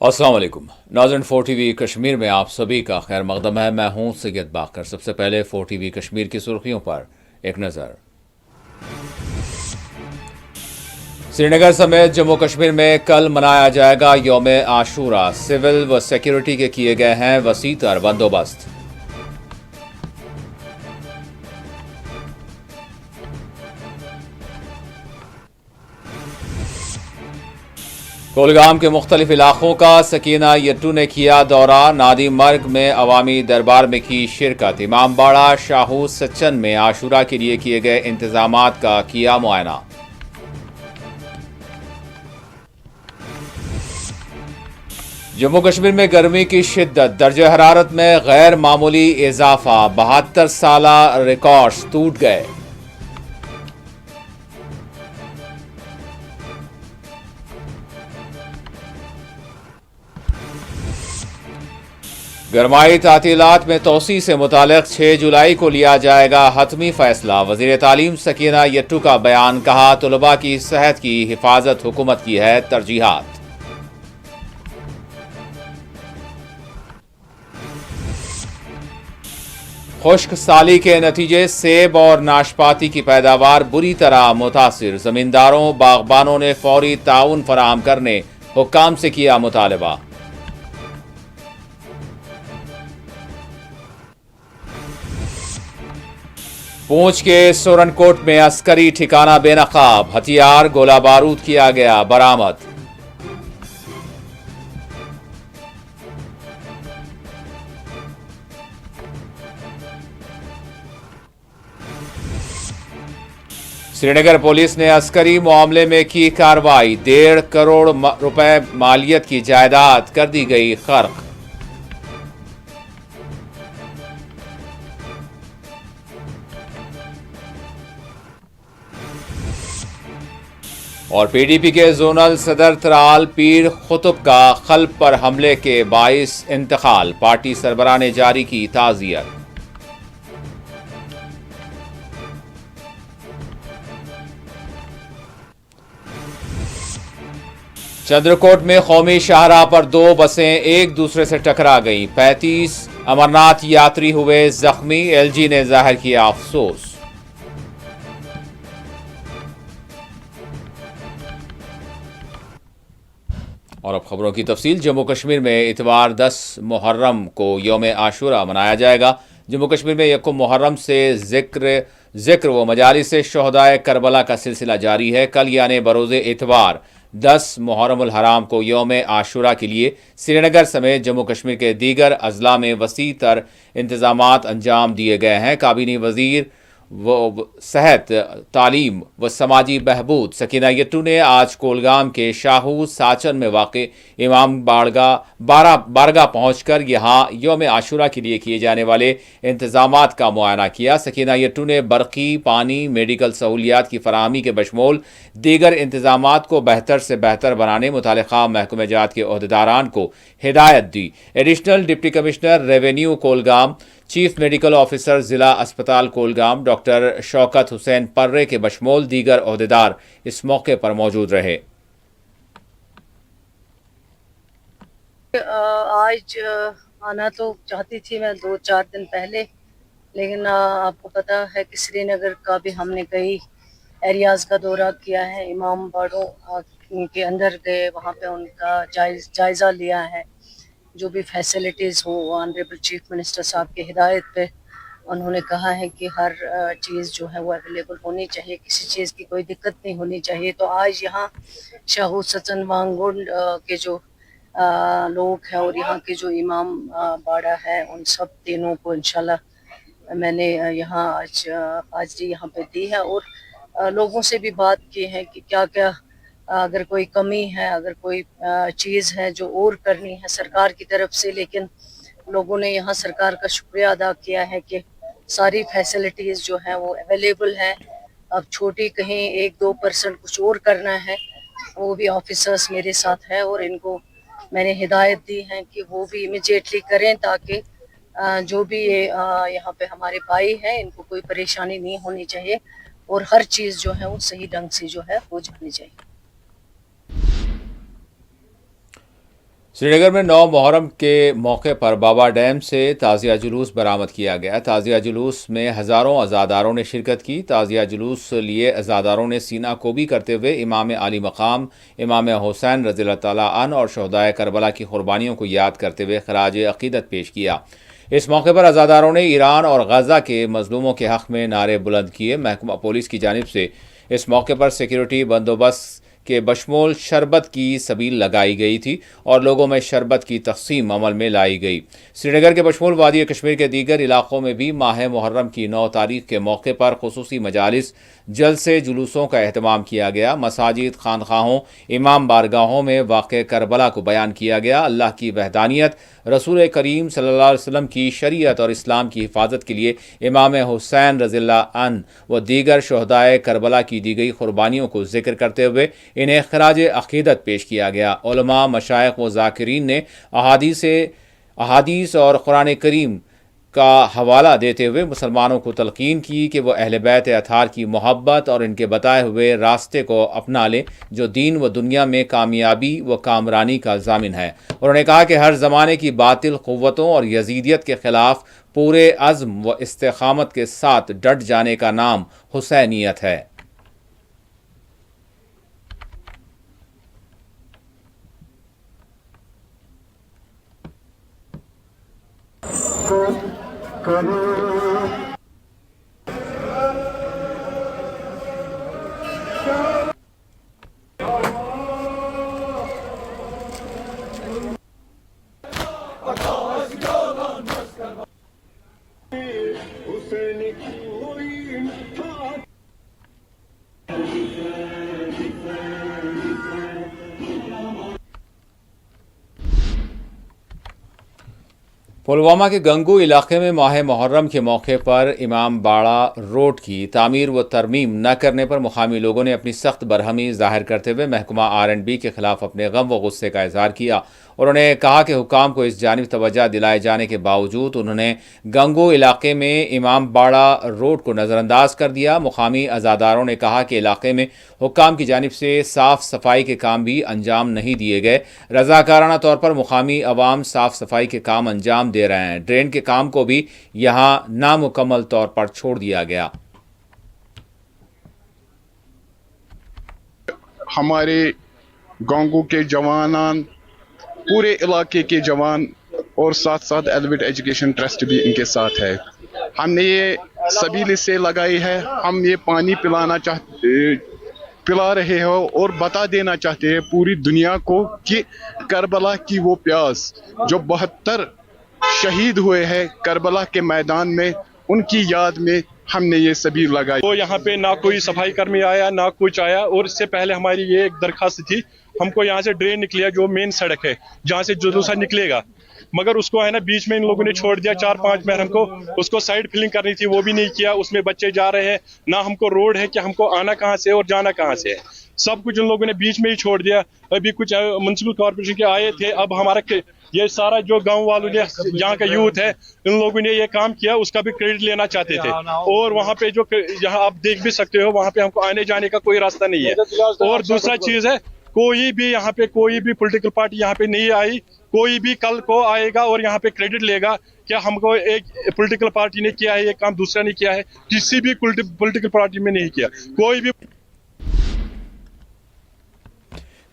अस्सलाम वालेकुम नाज़रीन, 4 TV कश्मीर में आप सभी का खैर मकदम है। मैं हूं सैयद बाकर। सबसे पहले 4 TV कश्मीर की सुर्खियों पर एक नज़र। श्रीनगर समेत जम्मू कश्मीर में कल मनाया जाएगा यौम आशूरा। सिविल व सिक्योरिटी के किए गए हैं वसीतर बंदोबस्त। कोलगाम के मुख्तलिफ इलाकों का सकीना यट्टू ने किया दौरा। नादी मर्ग में अवामी दरबार में की शिरकत। इमाम बाड़ा शाहू सच्चन में आशूरा के लिए किए गए इंतजामात का किया मुआयना। जम्मू कश्मीर में गर्मी की शिद्दत, दर्जे हरारत में गैर मामूली इजाफा। 72 साला रिकॉर्ड्स टूट गए। गरमाई तातीलात में तोसी से मुतालिक 6 जुलाई को लिया जाएगा हतमी फैसला। वज़ीर तालीम सकीना यट्टू का बयान, कहा तलबा की सेहत की हिफाजत हुकूमत की है तरजीहात। खुश्क साली के नतीजे सेब और नाशपाती की पैदावार बुरी तरह मुतासिर। जमींदारों बागबानों ने फौरी ताउन फराहम करने हुक्काम से किया मुतालबा। पूंछ के सोरनकोट में अस्करी ठिकाना बेनकाब। हथियार गोला बारूद किया गया बरामद। श्रीनगर पुलिस ने अस्करी मामले में की कार्रवाई। 1.5 करोड़ रुपए मालियत की जायदाद कर दी गई खर्क। और पीडीपी के जोनल सदर त्राल पीर खुतब का खल्ब पर हमले के बाइस इंतकाल। पार्टी सरबराह ने जारी की ताज़ियत। चंद्रकोट में कौमी शाहराह पर 2 बसें एक दूसरे से टकरा गईं। 35 अमरनाथ यात्री हुए जख्मी। एलजी ने जाहिर किया अफसोस। और अब खबरों की तफसील। जम्मू कश्मीर में इतवार 10 मुहर्रम को यौम आशूरा मनाया जाएगा। जम्मू कश्मीर में यकुम मुहर्रम से जिक्र व मजालिस शहदाए करबला का सिलसिला जारी है। कल यानी बरोज़े इतवार 10 मुहर्रम हराम को यौम आशूरा के लिए श्रीनगर समेत जम्मू कश्मीर के दीगर अजला में वसी तर इंतजामात अंजाम दिए गए हैं। काबीनी वजीर व सेहत, तालीम व समाजी बहबूद सकीना यट्टू ने आज कोलगाम के शाहू साचन में वाक़ इमाम बारगाह पहुंचकर यहाँ यौम आशूरा के लिए किए जाने वाले इंतजामात का मुआयना किया। सकीना यट्टू ने बरक़ी, पानी, मेडिकल सहूलियात की फराहमी के बशमूल दीगर इंतजामात को बेहतर से बेहतर बनाने मुतालिका महकमे जात के अहदेदारान को हिदायत दी। Additional deputy commissioner revenue Kulgam, chief medical officer जिला अस्पताल कोलगाम डॉक्टर शौकत हुसैन पर्रे के बशमूल दीगर ओहदेदार इस मौके पर मौजूद रहे। आज आना तो चाहती थी मैं 2-4 दिन पहले, लेकिन आपको पता है कि श्रीनगर का भी हमने कई एरियाज़ का दौरा किया है। इमाम बाड़ों के अंदर गए, वहाँ पे उनका जायज़ा लिया है। जो भी फैसिलिटीज़ हो, ऑनरेबल चीफ मिनिस्टर साहब की हिदायत पे उन्होंने कहा है कि हर चीज़ जो है वो अवेलेबल होनी चाहिए, किसी चीज़ की कोई दिक्कत नहीं होनी चाहिए। तो आज यहाँ शाहू सचन वांगुंड के जो लोग हैं और यहाँ के जो इमाम बाड़ा है, उन सब तीनों को इंशाल्लाह मैंने यहाँ आज हाजिरी यहाँ पे दी है और लोगों से भी बात की है कि क्या क्या अगर कोई कमी है, अगर कोई चीज़ है जो और करनी है सरकार की तरफ से। लेकिन लोगों ने यहाँ सरकार का शुक्रिया अदा किया है कि सारी फैसिलिटीज़ जो हैं वो अवेलेबल हैं। अब छोटी कहीं 1-2% कुछ और करना है, वो भी ऑफिसर्स मेरे साथ है और इनको मैंने हिदायत दी है कि वो भी इमीडिएटली करें, ताकि जो भी ये यहाँ पे हमारे भाई हैं इनको कोई परेशानी नहीं होनी चाहिए और हर चीज़ जो है वो सही ढंग से जो है हो जानी चाहिए। श्रीनगर में 9 मुहर्रम के मौके पर बाबा डैम से ताज़िया जुलूस बरामद किया गया। ताज़िया जुलूस में हज़ारों अज़ादारों ने शिरकत की। ताज़िया जुलूस लिए अज़ादारों ने सीना कोबी करते हुए इमाम आली मकाम इमाम हुसैन रज़ियल्लाहु तआला अन्हु और शहदाए करबला की कुर्बानियों को याद करते हुए खराज अक़ीदत पेश किया। इस मौके पर अज़ादारों ने ईरान और गजा के मजलूमों के हक़ में नारे बुलंद किए। महकमा पुलिस की जानिब से इस मौके पर सिक्योरिटी बंदोबस्त के बशमूल शरबत की सबील लगाई गई थी और लोगों में शरबत की तक़सीम अमल में लाई गई। श्रीनगर के बशमूल वादी कश्मीर के दीगर इलाकों में भी माह मुहर्रम की 9 तारीख के मौके पर खुसूसी मजालिस जलसे जुलूसों का एहतमाम किया गया। मसाजिद, खानखाहों, इमाम बारगाहों में वाक़े करबला को बयान किया गया। अल्लाह की वहदानियत, रसूल करीम सल्लल्लाहु अलैहि वसल्लम की शरीयत और इस्लाम की हिफाजत के लिए इमाम हुसैन रज़ियल्लाहु अन्हु व दीगर शहदाए करबला की दी गई कुर्बानियों को जिक्र करते हुए इन्हें खराज अक़ीदत पेश किया गया। उलमा, मशाइख व ज़ाकिरीन ने अहादीस और कुरान करीम का हवाला देते हुए मुसलमानों को तलकीन की कि वो अहले बैत अताहर की मोहब्बत और इनके बताए हुए रास्ते को अपना लें जो दीन व दुनिया में कामयाबी व कामरानी का ज़ामिन है। उन्होंने कहा कि हर ज़माने की बातिल क़ुव्वतों और यजीदियत के ख़िलाफ़ पूरे अज़्म व इस्तिक़ामत के साथ डट जाने का नाम हुसैनियत है। पुलवामा के गंगू इलाके में माह मुहर्रम के मौके पर इमाम बाड़ा रोड की तामीर व तरमीम न करने पर मुकामी लोगों ने अपनी सख्त बरहमी जाहिर करते हुए महकमा R&B के खिलाफ अपने गम व गुस्से का इजहार किया। उन्होंने कहा कि हुकाम को इस जानिब तवज्जो दिलाए जाने के बावजूद उन्होंने गंगू इलाके में इमाम बाड़ा रोड को नज़रअंदाज कर दिया। मुकामी अज़ादारों ने कहा कि इलाके में हुकाम की जानिब से साफ़ सफाई के काम भी अंजाम नहीं दिए गए। रज़ाकाराना तौर पर मुकामी अवाम साफ़ सफाई के काम अंजाम दे रहे हैं। ड्रेन के काम को भी यहाँ नामुकम्मल तौर पर छोड़ दिया गया। हमारे गांगू के जवान, पूरे इलाके के जवान और साथ साथ एलिवेट एजुकेशन ट्रस्ट भी इनके साथ है। हमने ये सबील से लगाई है। हम ये पानी पिला रहे हो और बता देना चाहते हैं पूरी दुनिया को कि करबला की वो प्यास जो 72 शहीद हुए हैं करबला के मैदान में, उनकी याद में हमने ये सभी लगाई। तो यहाँ पे ना कोई सफाई कर्मी आया ना कुछ आया। और इससे पहले हमारी ये एक दरखास्त थी, हमको यहाँ से ड्रेन निकलिया जो मेन सड़क है जहाँ से जुलूसा निकलेगा, मगर उसको है ना बीच में इन लोगों ने छोड़ दिया। 4-5 महरम को उसको साइड फिलिंग करनी थी, वो भी नहीं किया। उसमें बच्चे जा रहे हैं, ना हमको रोड है कि हमको आना कहाँ से और जाना कहाँ से है। सब कुछ इन लोगों ने बीच में ही छोड़ दिया। अभी कुछ म्युनिसिपल कॉर्पोरेशन के आए थे, अब हमारा ये सारा जो गांव वालों ने, यहाँ का यूथ है, इन लोगों ने ये काम किया, उसका भी क्रेडिट लेना चाहते थे। और वहाँ पे जो यहाँ आप देख भी सकते हो, वहाँ पे हमको आने जाने का कोई रास्ता नहीं है। और दूसरा चीज है, कोई भी यहाँ पे कोई भी पॉलिटिकल पार्टी यहाँ पे नहीं आई। कोई भी कल को आएगा और यहाँ पे क्रेडिट लेगा क्या हमको एक पॉलिटिकल पार्टी ने किया है ये काम, दूसरा ने किया है, किसी भी पॉलिटिकल पार्टी में नहीं किया कोई भी।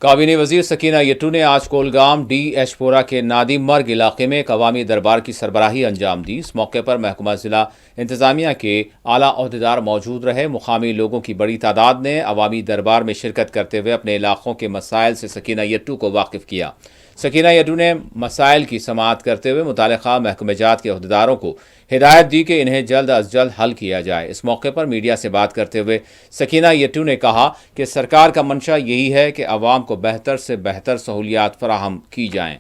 काबीना वजीर सकीना यट्टू ने आज कोलगाम DH-पोरा के नादिम मर्ग इलाके में एक अवामी दरबार की सरबराही अंजाम दी। इस मौके पर महकमा ज़िला इंतज़ामिया के आला ओहदेदार मौजूद रहे। मुकामी लोगों की बड़ी तादाद ने अवामी दरबार में शिरकत करते हुए अपने इलाकों के मसाइल से सकीना यट्टू को वाकिफ़ किया। सकीना यट्टू ने मसाइल की समाअत करते हुए मुतालिका महकमेजात के ओहदेदारों को हिदायत दी कि इन्हें जल्द अज जल्द हल किया जाए। इस मौके पर मीडिया से बात करते हुए सकीना यट्टू ने कहा कि सरकार का मंशा यही है कि अवाम को बेहतर से बेहतर सहूलियात फराहम की जाएं।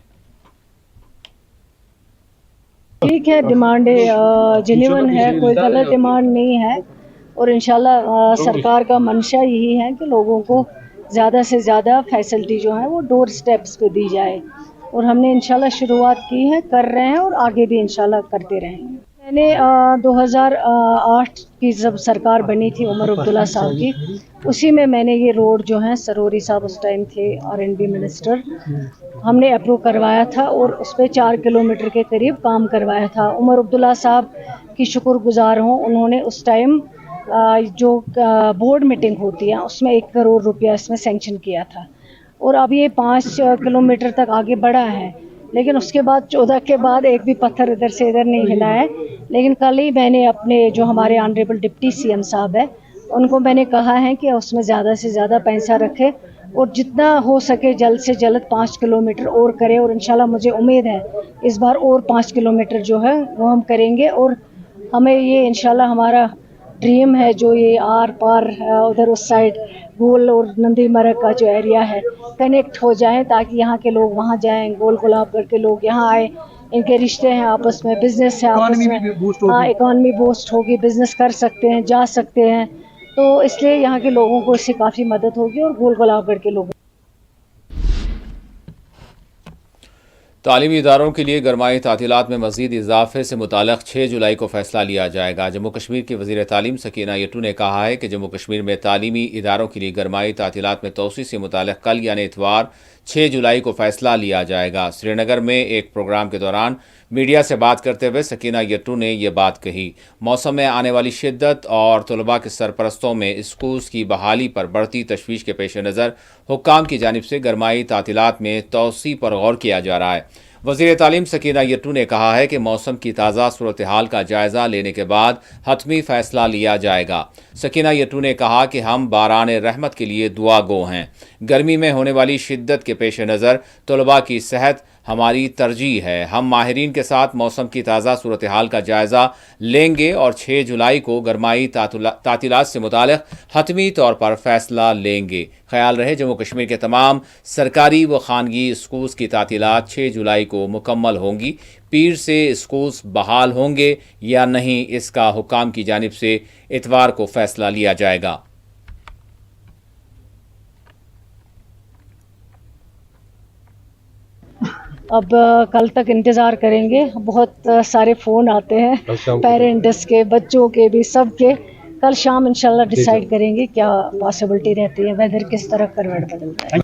ठीक है, डिमांड जेन्युइन है, कोई गलत डिमांड नहीं है। और इंशाल्लाह सरकार का मंशा यही है कि लोगों को ज़्यादा से ज़्यादा फैसिलिटी जो है वो डोर स्टेप्स पे दी जाए। और हमने इंशाल्लाह शुरुआत की है, कर रहे हैं और आगे भी इंशाल्लाह करते रहेंगे। मैंने 2008 की जब सरकार बनी थी उमर अब्दुल्ला साहब की, उसी में मैंने ये रोड जो है, सरोरी साहब उस टाइम थे R&B मिनिस्टर, हमने अप्रूव करवाया था और उस पर 4 किलोमीटर के करीब काम करवाया था। उमर अब्दुल्ला साहब की शुक्रगुजार हूँ, उन्होंने उस टाइम जो बोर्ड मीटिंग होती है उसमें 1 करोड़ रुपया इसमें सेंक्शन किया था और अब ये 5 किलोमीटर तक आगे बढ़ा है। लेकिन उसके बाद 14 के बाद एक भी पत्थर इधर से इधर नहीं हिला है। लेकिन कल ही मैंने अपने जो हमारे ऑनरेबल डिप्टी CM साहब है उनको मैंने कहा है कि उसमें ज़्यादा से ज़्यादा पैसा रखे और जितना हो सके जल्द से जल्द 5 किलोमीटर और करे और इंशाल्लाह मुझे उम्मीद है इस बार और 5 किलोमीटर जो है वो हम करेंगे और हमें ये इंशाल्लाह हमारा ड्रीम है जो ये आर पार उधर उस साइड गोल और नंदी मरग का जो एरिया है कनेक्ट हो जाए ताकि यहाँ के लोग वहाँ जाएं, गोल गुलाबगढ़ के लोग यहाँ आए, इनके रिश्ते हैं आपस में, बिजनेस है आपस में, हाँ इकॉनमी बूस्ट होगी, बिजनेस कर सकते हैं, जा सकते हैं, तो इसलिए यहाँ के लोगों को इससे काफ़ी मदद होगी और गोल गुलाबगढ़ के लोगों। तालीमी इदारों के लिए गरमाई तातीलात में मज़ीद इजाफे से मुताल्लिक़ 6 जुलाई को फैसला लिया जाएगा। जम्मू कश्मीर की वज़ीर तालीम सकीना यट्टू ने कहा है कि जम्मू कश्मीर में तालीमी इदारों के लिए गरमाई तातीलात में तोसी से मुताल्लिक़ कल यानी इतवार 6 जुलाई को फैसला लिया जाएगा। श्रीनगर में एक प्रोग्राम के दौरान मीडिया से बात करते हुए सकीना यट्टू ने यह बात कही। मौसम में आने वाली शिद्दत और तलबा के सरपरस्तों में स्कूल्स की बहाली पर बढ़ती तशवीश के पेश नज़र हुक्काम की जानिब से गरमाई तातीलात में तोसी पर गौर किया जा रहा है। वज़ीर तालीम सकीना यट्टू ने कहा है कि मौसम की ताज़ा सूरत हाल का जायज़ा लेने के बाद हतमी फ़ैसला लिया जाएगा। सकीना यट्टू ने कहा कि हम बारान रहमत के लिए दुआ गो हैं। गर्मी में होने वाली शिद्दत के पेश नज़र तलबा की सेहत हमारी तरजीह है। हम माहिरीन के साथ मौसम की ताज़ा सूरत हाल का जायज़ा लेंगे और 6 जुलाई को गरमाई तातीलात से मुताल्लिक़ हतमी तौर पर फ़ैसला लेंगे। ख्याल रहे जम्मू कश्मीर के तमाम सरकारी व खानगी स्कूल्स की तातीलात 6 जुलाई को मुकम्मल होंगी। पीर से स्कूल्स बहाल होंगे या नहीं, इसका हुक्काम की जानिब से इतवार को फ़ैसला लिया जाएगा। अब कल तक इंतज़ार करेंगे। बहुत सारे फ़ोन आते हैं पेरेंट्स के, बच्चों के भी, सब के। कल शाम इंशाल्लाह डिसाइड करेंगे क्या पॉसिबिलिटी रहती है, वेदर किस तरह करवट बदलता है।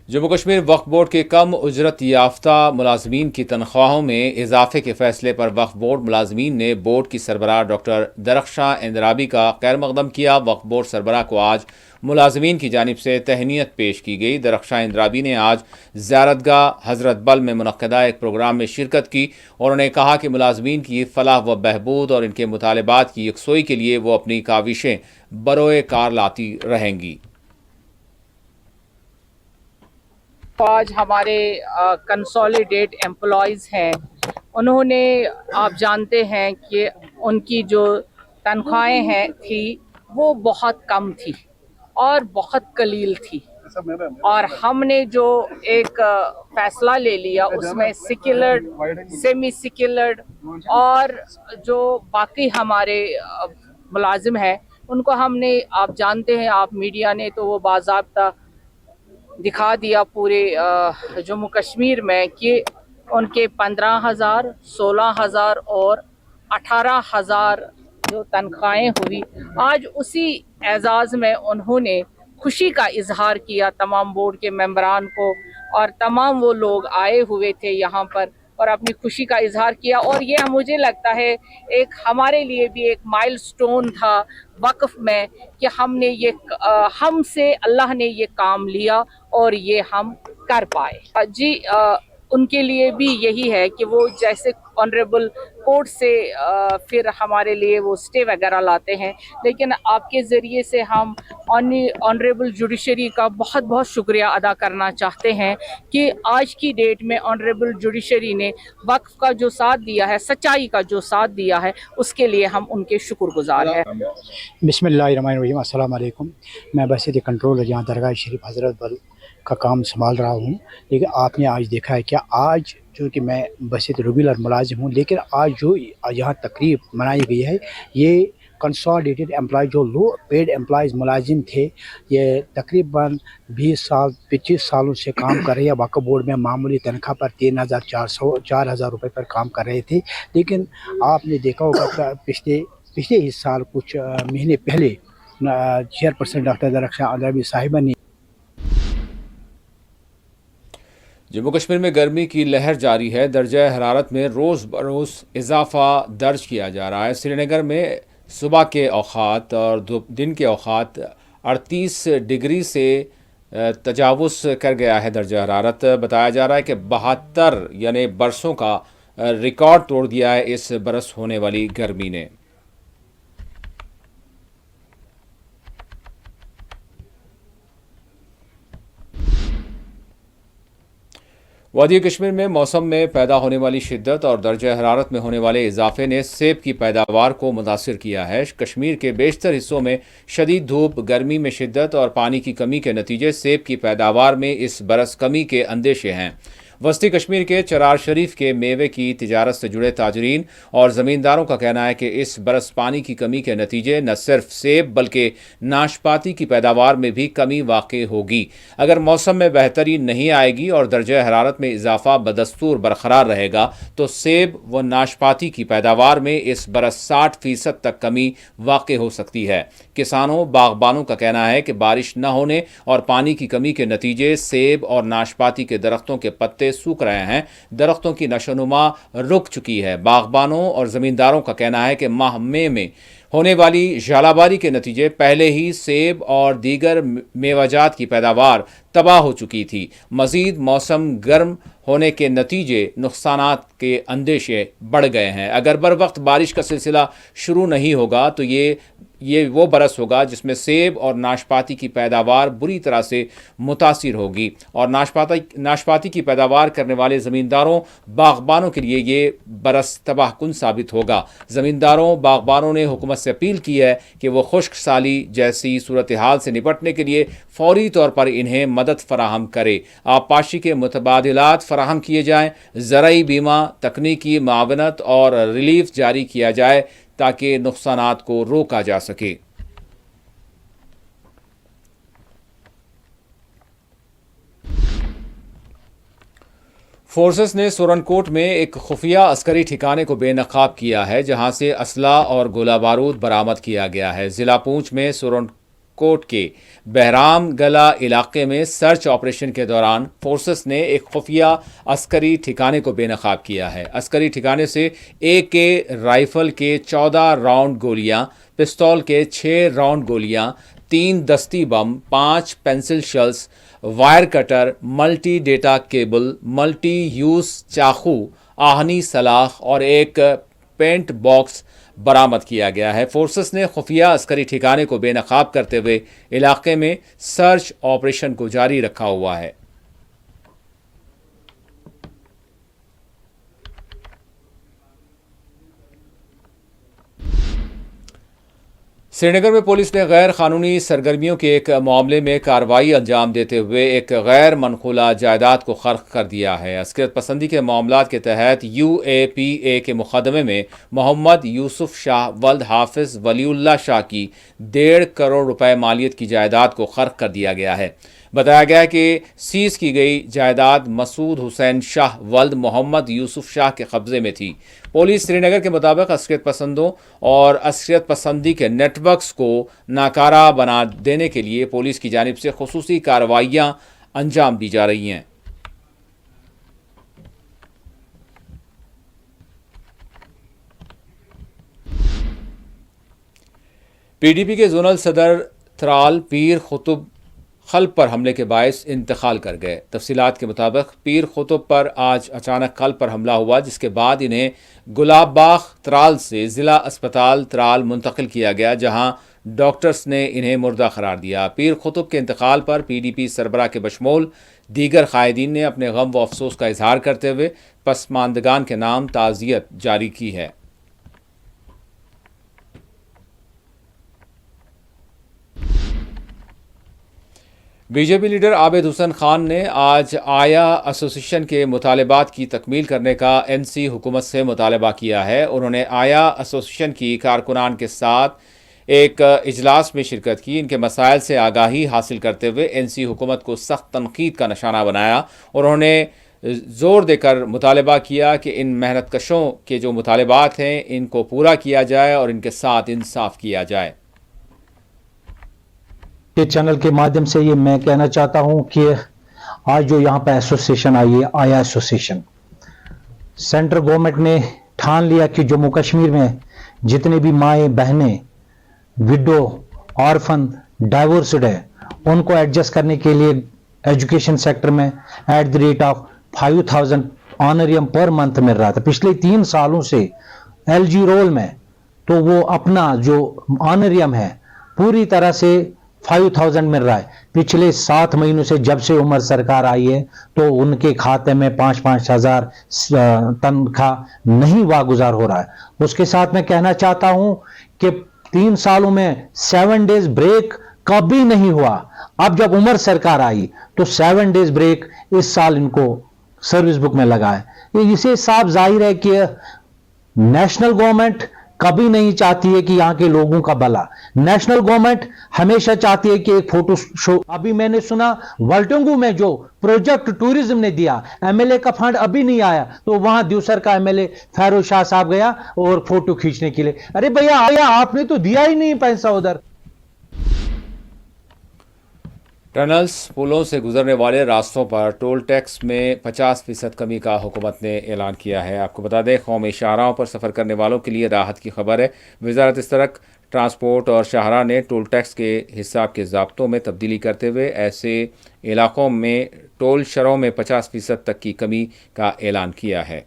जम्मू कश्मीर वक्फ बोर्ड के कम उजरत याफ्ता मुलाजमीन की तनख्वाहों में इजाफे के फैसले पर वक्फ बोर्ड मुलाजमीन ने बोर्ड की सरबराह डॉक्टर दरख्शां इंदराबी का खैर मकदम किया। वक्फ बोर्ड सरबराह को आज मुलाजमीन की जानिब से तहनीत पेश की गई। दरख्शां इंदराबी ने आज ज़ियारतगाह हज़रत बल में मुनक़दा एक प्रोग्राम में शिरकत की और उन्होंने कहा कि मुलाजमीन की फलाह व बहबूद और इनके मुतालबात की यकसोई के लिए वो अपनी काविशें बरोए कार लाती रहेंगी। आज हमारे कंसोलिडेट एम्प्लॉयज़ हैं, उन्होंने, आप जानते हैं कि उनकी जो तनख्वाहें हैं थी वो बहुत कम थी और बहुत कलील थी, और हमने जो एक फ़ैसला ले लिया उसमें स्किल्ड, सेमी स्किल्ड और जो बाकी हमारे मुलाजिम हैं उनको हमने, आप जानते हैं, आप मीडिया ने तो वो बाज़ाब्ता दिखा दिया पूरे जम्मू कश्मीर में कि उनके 15,000, 16,000 और 18,000 जो तनख्वाहें हुई। आज उसी एजाज़ में उन्होंने खुशी का इजहार किया तमाम बोर्ड के मेंबरान को, और तमाम वो लोग आए हुए थे यहाँ पर और अपनी खुशी का इजहार किया। और ये मुझे लगता है एक हमारे लिए भी एक माइलस्टोन था वक्फ में कि हमने ये हमसे अल्लाह ने ये काम लिया और ये हम कर पाए। जी उनके लिए भी यही है कि वो जैसे ऑनरेबल कोर्ट से फिर हमारे लिए वो स्टे वगैरह लाते हैं, लेकिन आपके ज़रिए से हम ऑनरेबल जुडिशरी का बहुत बहुत शुक्रिया अदा करना चाहते हैं कि आज की डेट में ऑनरेबल जुडिशरी ने वक्फ का जो साथ दिया है, सच्चाई का जो साथ दिया है, उसके लिए हम उनके शुक्रगुजार हैं। बिस्मिल्लाहिर्रहमानिर्रहीम, अस्सलाम वालेकुम। मैं बसीत कंट्रोलर यहाँ दरगाह शरीफ हज़रत बल का काम संभाल रहा हूँ। लेकिन आपने आज देखा है कि आज जो कि मैं बसीत रेगुलर मुलाजिम हूँ, लेकिन आज जो यहाँ तकरीब मनाई गई है ये कंसोलिडेटेड एम्प्लॉय जो लो पेड एम्प्लॉयज़ मुलाजिम थे, ये तकरीबन 20 साल 25 सालों से काम कर रहे हैं। वक्फ बोर्ड में मामूली तनख्वाह पर 4,000 रुपये पर काम कर रहे थे। लेकिन आपने देखा होगा पिछले ही साल कुछ महीने पहले चेयरपर्सन डॉक्टर दरख्शान अंद्राबी साहिबा ने जम्मू कश्मीर में गर्मी की लहर जारी है। दर्जा हरारत में रोज़ बरोज़ इजाफा दर्ज किया जा रहा है। श्रीनगर में सुबह के औक़ात और दिन के औक़ात 38 डिग्री से तजावुज़ कर गया है दर्जा हरारत। बताया जा रहा है कि 72 यानी बरसों का रिकॉर्ड तोड़ दिया है इस बरस होने वाली गर्मी ने। वादी कश्मीर में मौसम में पैदा होने वाली शिद्दत और दर्जा हरारत में होने वाले इजाफे ने सेब की पैदावार को मुतासिर किया है। कश्मीर के बेशतर हिस्सों में शदीद धूप, गर्मी में शिद्दत और पानी की कमी के नतीजे सेब की पैदावार में इस बरस कमी के अंदेशे हैं। वस्ती कश्मीर के चरार शरीफ के मेवे की तिजारत से जुड़े ताजरीन और ज़मींदारों का कहना है कि इस बरस पानी की कमी के नतीजे न सिर्फ सेब बल्कि नाशपाती की पैदावार में भी कमी वाक़ होगी। अगर मौसम में बेहतरी नहीं आएगी और दर्जा हरारत में इजाफा बदस्तूर बरकरार रहेगा तो सेब व नाशपाती की पैदावार में इस बरस 60% तक कमी वाक़ हो सकती है। किसानों बागबानों का कहना है कि बारिश न होने और पानी की कमी के नतीजे सेब और नाशपाती के दरख्तों के पत्ते सूख रहे हैं। दरख्तों की नशोनुमा रुक चुकी है। बागबानों और ज़मींदारों का कहना है कि माह मई में होने वाली झालाबारी के नतीजे पहले ही सेब और दीगर मेवाजात की पैदावार तबाह हो चुकी थी। मज़ीद मौसम गर्म होने के नतीजे नुकसानात के अंदेशे बढ़ गए हैं। अगर बर वक्त बारिश का सिलसिला शुरू नहीं होगा तो ये वो बरस होगा जिसमें सेब और नाशपाती की पैदावार बुरी तरह से मुतासिर होगी और नाशपाती की पैदावार करने वाले ज़मींदारों बागबानों के लिए ये बरस तबाहकुन साबित होगा। ज़मींदारों बागबानों ने हुकूमत से अपील की है कि वो खुश्क साली जैसी सूरत हाल से निपटने के लिए फौरी तौर पर इन्हें मदद फराहम करे। आबपाशी के मुतबादिलात फराहम किए जाएँ, ज़राई बीमा, तकनीकी मावनत और रिलीफ जारी किया जाए ताकि नुकसानात को रोका जा सके। फोर्सेस ने सोरनकोट में एक खुफिया अस्करी ठिकाने को बेनकाब किया है जहां से असला और गोला बारूद बरामद किया गया है। ज़िला पूंछ में सोरनकोट के बहराम गला इलाके में सर्च ऑपरेशन के दौरान फोर्सेस ने एक खुफिया अस्करी ठिकाने को बेनकाब किया है। अस्करी ठिकाने से AK राइफल के 14 राउंड गोलियां, पिस्तौल के 6 राउंड गोलियां, 3 दस्ती बम, 5 pencil shells, wire cutter, multi data cable, multi use चाकू, आहनी सलाख और एक पेंट बॉक्स बरामद किया गया है। फोर्सेस ने खुफिया अस्करी ठिकाने को बेनकाब करते हुए इलाके में सर्च ऑपरेशन को जारी रखा हुआ है। श्रीनगर में पुलिस ने गैर कानूनी सरगर्मियों के एक मामले में कार्रवाई अंजाम देते हुए एक गैर मनखूला जायदाद को खर्क कर दिया है। अस्करियत पसंदी के मामलात के तहत UAPA के मुकदमे में मोहम्मद यूसुफ शाह वल्द हाफिज वलीउल्लाह शाह की 1.5 करोड़ रुपए मालियत की जायदाद को खर्क कर दिया गया है। बताया गया है कि सीज की गई जायदाद मसूद हुसैन शाह वल्द मोहम्मद यूसुफ शाह के कब्जे में थी। पुलिस श्रीनगर के मुताबिक अस्करियत पसंदों और अस्करियत पसंदी के नेटवर्क्स को नाकारा बना देने के लिए पुलिस की जानिब से खुसूसी कार्रवाइयाँ अंजाम दी जा रही हैं। PDP के जोनल सदर त्राल पीर खुतुब खल्ब पर हमले के बायस इंतकाल कर गए। तफसीलात के मुताबिक पीर खुतुब पर आज अचानक कल्ब पर हमला हुआ जिसके बाद इन्हें गुलाब बाग त्राल से ज़िला अस्पताल त्राल मुंतकिल किया गया जहां डॉक्टर्स ने इन्हें मुर्दा करार दिया। पीर खुतुब के इंतकाल पर PDP सरबराह के बशमूल दीगर कायदीन ने अपने गम व अफसोस का इजहार करते हुए पसमानदगान के नाम ताज़ियत जारी की है। بی جے پی لیڈر عابد حسن خان نے آج آیا ایسوسیشن کے مطالبات کی تکمیل کرنے کا این سی حکومت سے مطالبہ کیا ہے. انہوں نے آیا ایسوسیشن کی کارکنان کے ساتھ ایک اجلاس میں شرکت کی. ان کے مسائل سے آگاہی حاصل کرتے ہوئے این سی حکومت کو سخت تنقید کا نشانہ بنایا اور انہوں نے زور دے کر مطالبہ کیا کہ ان محنت کشوں کے جو مطالبات ہیں ان کو پورا کیا جائے اور ان کے ساتھ انصاف کیا جائے. کے چینل کے مادھیم سے یہ میں کہنا چاہتا ہوں کہ آج جو یہاں پہ ایسوسیشن آئی ہے آیا ایسوسیشن، سینٹرل گورنمنٹ نے ٹھان لیا کہ جموں کشمیر میں جتنے بھی مائیں بہنیں وڈو آرفن ڈائیورسڈ ہے ان کو ایڈجسٹ کرنے کے لیے ایجوکیشن سیکٹر میں at the rate of 5000 honorarium per month مل رہا تھا. پچھلے 3 سالوں سے ایل جی رول میں تو وہ اپنا جو آنریم ہے پوری طرح سے 5000 مل رہا ہے. پچھلے 7 مہینوں سے جب سے عمر سرکار آئی ہے تو ان کے کھاتے میں 5-5 ہزار تنخواہ نہیں واگزار ہو رہا ہے. اس کے ساتھ میں کہنا چاہتا ہوں کہ 3 سالوں میں 7 ڈیز بریک کبھی نہیں ہوا. اب جب عمر سرکار آئی تو 7 ڈیز بریک اس سال ان کو سروس بک میں لگا ہے. اسے صاف ظاہر ہے کہ نیشنل گورنمنٹ کبھی نہیں چاہتی ہے کہ یہاں کے لوگوں کا بھلا. نیشنل گورنمنٹ ہمیشہ چاہتی ہے کہ ایک فوٹو شو. ابھی میں نے سنا ولٹنگو میں جو پروجیکٹ ٹورزم نے دیا ایم ایل اے کا فنڈ ابھی نہیں آیا تو وہاں دیوسر کا ایم ایل اے فیروز شاہ صاحب گیا اور فوٹو کھینچنے کے لیے. ارے بھیا آیا آپ نے تو دیا ہی نہیں پیسہ ادھر. ٹنلز پلوں سے گزرنے والے راستوں پر ٹول ٹیکس میں 50% کمی کا حکومت نے اعلان کیا ہے. آپ کو بتا دیں قومی شاہراہوں پر سفر کرنے والوں کے لیے راحت کی خبر ہے. وزارت سڑک ٹرانسپورٹ اور شاہراہ نے ٹول ٹیکس کے حساب کے ضابطوں میں تبدیلی کرتے ہوئے ایسے علاقوں میں ٹول شرحوں میں 50% تک کی کمی کا اعلان کیا ہے.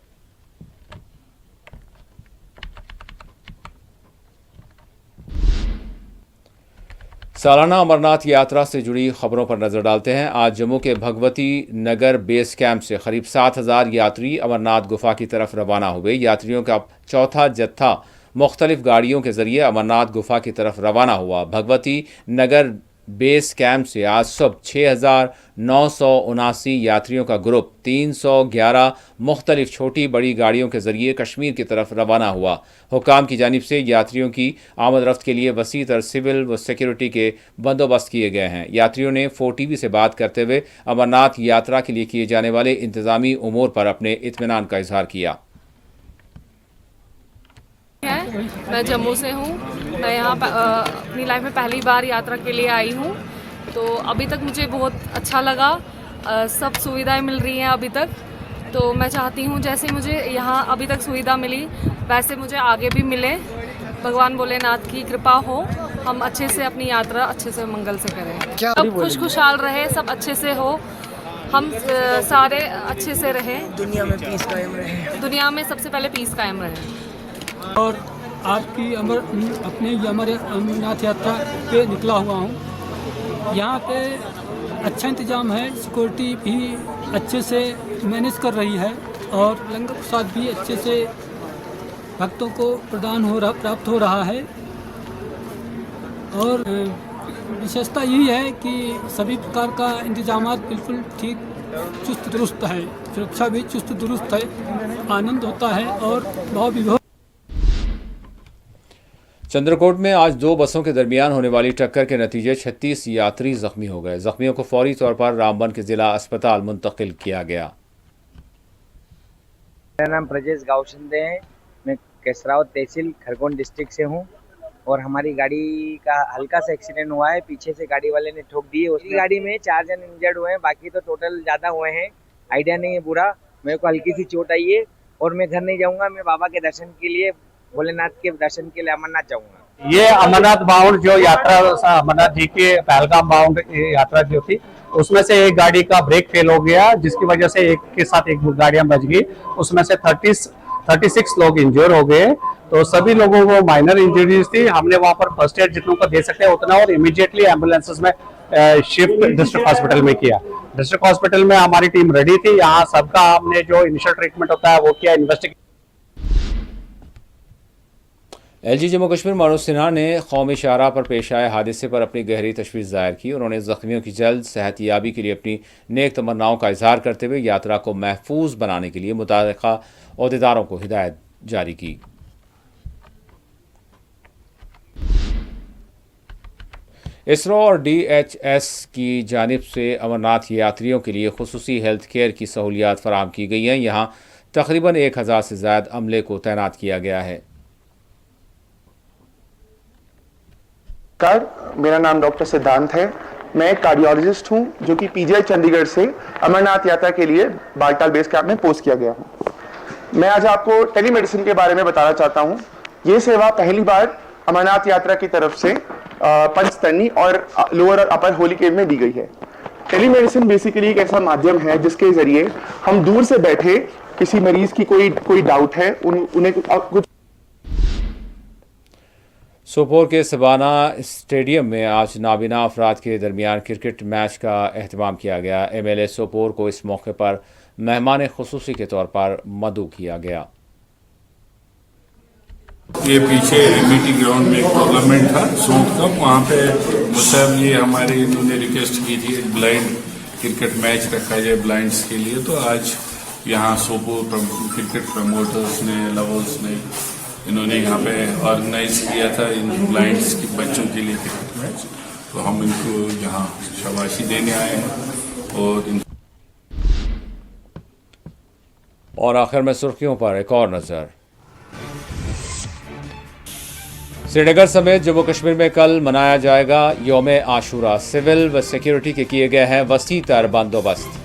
سالانہ امرناتھ یاترا سے جڑی خبروں پر نظر ڈالتے ہیں. آج جموں کے بھگوتی نگر بیس کیمپ سے قریب 7000 یاتری امرناتھ گفا کی طرف روانہ ہوئے. یاتریوں کا چوتھا جتھا مختلف گاڑیوں کے ذریعے امرناتھ گفا کی طرف روانہ ہوا. بھگوتی نگر بیس کیمپ سے آج صبح 6979 یاتریوں کا گروپ 311 مختلف چھوٹی بڑی گاڑیوں کے ذریعے کشمیر کی طرف روانہ ہوا. حکام کی جانب سے یاتریوں کی آمد رفت کے لیے وسیع تر سول و سیکیورٹی کے بندوبست کیے گئے ہیں. یاتریوں نے 4TV سے بات کرتے ہوئے امرناتھ یاترا کے لیے کیے جانے والے انتظامی امور پر اپنے اطمینان کا اظہار کیا. میں جموں سے ہوں. میں یہاں اپنی لائف میں پہلی بار یاترا کے لیے آئی ہوں تو ابھی تک مجھے بہت اچھا لگا. سب سویدھائیں مل رہی ہیں ابھی تک. تو میں چاہتی ہوں جیسے مجھے یہاں ابھی تک سویدھا ملی ویسے مجھے آگے بھی ملے. بھگوان بھولے ناتھ کی کرپا ہو. ہم اچھے سے اپنی یاترا اچھے سے منگل سے کریں. سب خوشحال رہے, سب اچھے سے ہو, ہم سارے اچھے سے رہیں. دنیا میں پیس قائم رہے. دنیا میں سب سے پہلے پیس قائم رہے. اور آپ کی اپنے ہمارے امرناتھ یاترا پہ نکلا ہوا ہوں. یہاں پہ اچھا انتظام ہے. سیکورٹی بھی اچھے سے مینیج کر رہی ہے اور لنگر پرساد بھی اچھے سے بھکتوں کو پراپت ہو رہا ہے. اور وشیشتا یہی ہے کہ سبھی پرکار کا انتظامات بالکل ٹھیک چست درست ہے. سرکشا بھی چست درست ہے. آنند ہوتا ہے اور بہت بھی بہت. چندرکوٹ میں آج 2 بسوں کے درمیان ہونے والی ٹکر کے نتیجے 36 یاتری زخمی ہو گئے. زخمیوں کو فوری طور پر رامبن کے ضلع اسپتال منتقل کیا گیا. میرا نام برجیش گاؤ شندے ہے. میں کیسراؤ تحصیل کھرگون ڈسٹرکٹ سے ہوں اور ہماری گاڑی کا ہلکا سا ایکسیڈنٹ ہوا ہے. پیچھے سے گاڑی والے نے ٹھوک دی. اس گاڑی میں 4 جن انجرڈ ہوئے ہیں, باقی تو ٹوٹل زیادہ ہوئے ہیں. آئیڈیا نہیں ہے پورا. میرے کو ہلکی سی چوٹ آئی ہے اور میں گھر نہیں جاؤں گا. میں بابا کے درشن کے لیے بھولے ناتھ کے درشن کے لیے امرناتھ جاؤں گا. یہ امرناتھ باؤنڈ جو یاترا امرناتھ جی کے پہلگام باؤنڈ یاترا جو تھی اس میں سے ایک گاڑی کا بریک فیل ہو گیا جس کی وجہ سے ایک کے ساتھ ایک گاڑیاں بچ گئی. اس میں سے 36 لوگ انجور ہو گئے. تو سبھی لوگوں کو مائنر انجریز تھی. ہم نے وہاں پر فرسٹ ایڈ جتنوں کو دے سکتے ہیں اتنا اور امیڈیٹلی ایمبولینسز میں شفٹ ڈسٹرکٹ ہاسپٹل میں کیا. ڈسٹرکٹ ہاسپٹل میں ہماری ٹیم ریڈی تھی. یہاں سب کا ہم نے جو انیشل ٹریٹمنٹ ہوتا ہے وہ کیا. LG जम्मू कश्मीर मनोज सिन्हा ने कौमी शाहराह पर पेश आए हादसे पर अपनी गहरी तशवीश जाहिर की। उन्होंने जख्मियों की जल्द सेहतयाबी के लिए अपनी नेक तमन्नाओं का इजहार करते हुए यात्रा को महफूज बनाने के लिए मुताल्लिका अहदेदारों को हिदायत जारी की। इसरो और DHS की जानिब से अमरनाथ यात्रियों के लिए खुसूसी हेल्थ केयर की सहूलियात फराहम की गई हैं। यहाँ तकरीबन 1000 से ज़ायद अमले को तैनात किया गया है। मेरा नाम डॉक्टर सिद्धांत है। मैं एक कार्डियोलॉजिस्ट हूं जो कि PGI चंडीगढ़ से अमरनाथ यात्रा के लिए बालटाल बेस कैंप में पोस्ट किया गया हूं। मैं आज आपको टेलीमेडिसिन के बारे में बताना चाहता हूं। ये सेवा पहली बार अमरनाथ यात्रा की तरफ से पंचतरनी और लोअर और अपर होली केव में दी गई है। टेलीमेडिसिन बेसिकली एक ऐसा माध्यम है जिसके जरिए हम दूर से बैठे किसी मरीज की कोई डाउट है उन्हें कुछ। सोपोर के सबाना स्टेडियम में आज नाबीना अफराद के दरमियान क्रिकेट मैच का एहतमाम किया गया। MLA सोपोर को इस मौके पर मेहमान खुसूसी के तौर पर मदऊ किया गया। ये पीछे एमिटी ग्राउंड में एक टूर्नामेंट था सोप का, वहाँ पे मुझसे ये हमारे इन्होंने रिक्वेस्ट की थी ब्लाइंड क्रिकेट मैच रखा जाए ब्लाइंड्स के लिए। तो आज यहाँ सोपोर क्रिकेट प्रमोटर्स ने लवर्स ने इन्होंने यहाँ पे ऑर्गेनाइज किया था इन ब्लाइंड्स के बच्चों के लिए क्रिकेट मैच। तो हम इनको यहाँ शाबाशी देने आए हैं। और आखिर में सुर्खियों पर एक और नजर। श्रीनगर समेत जम्मू कश्मीर में कल मनाया जाएगा यौम आशूरा। सिविल व सिक्योरिटी के किए गए हैं वसी तर बंदोबस्त।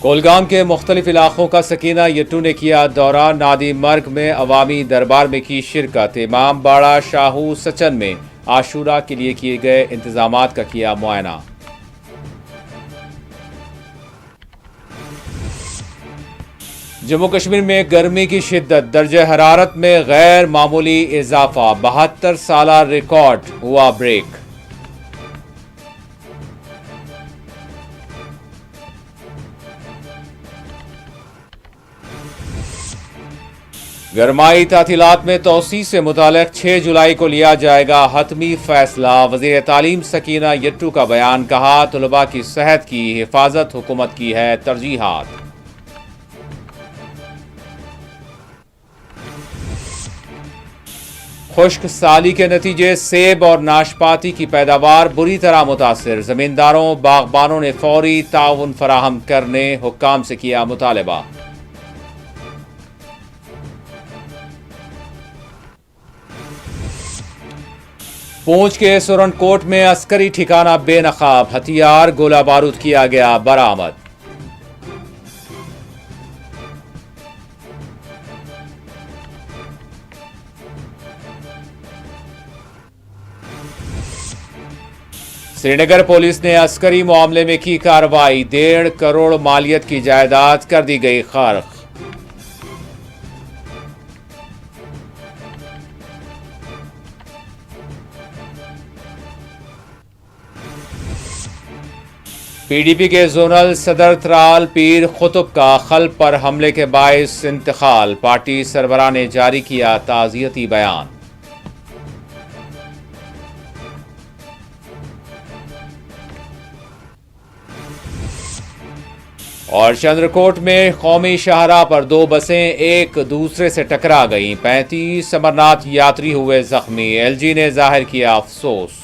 कोलगाम के मुख्तलिफ इलाकों का सकीना यट्टू ने किया दौरा। नादी मर्ग में अवामी दरबार में की शिरकत। इमाम बाड़ा शाहू सचन में आशूरा के लिए किए गए इंतजामात का किया मुआयना। जम्मू कश्मीर में गर्मी की शिद्दत, दर्जे हरारत में गैर मामूली इजाफा। 72 साला रिकॉर्ड हुआ ब्रेक। गरमाई तातीलात में तौसी से मुतालिक 6 जुलाई को लिया जाएगा हतमी फैसला। वज़ीर तालीम सकीना यट्टू का बयान, कहा तलबा की सेहत की हिफाजत हुकूमत की है तरजीहात। खुश्क साली के नतीजे सेब और नाशपाती की पैदावार बुरी तरह मुतासिर। जमींदारों बागबानों ने फौरी ताउन फराहम करने हुक्काम से किया मुतालबा। पूंछ के सुरनकोट में अस्करी ठिकाना बेनकाब, हथियार गोला बारूद किया गया बरामद। श्रीनगर पुलिस ने अस्करी मामले में की कार्रवाई। 1.5 करोड़ मालियत की जायदाद कर दी गई खर्क। PDP के जोनल सदर त्राल पीर खुतब का खल्ब पर हमले के बायस इंतकाल। पार्टी सरबराह ने जारी किया ताज़ियती बयान। और चंद्रकोट में कौमी शाहराह पर 2 बसें एक दूसरे से टकरा गईं। 35 अमरनाथ यात्री हुए जख्मी। LG ने जाहिर किया अफसोस।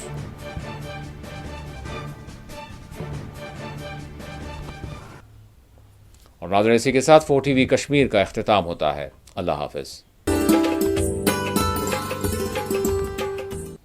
और नाज़रीन, इसी के साथ 4TV कश्मीर का इख्तिताम होता है। अल्लाह हाफिज।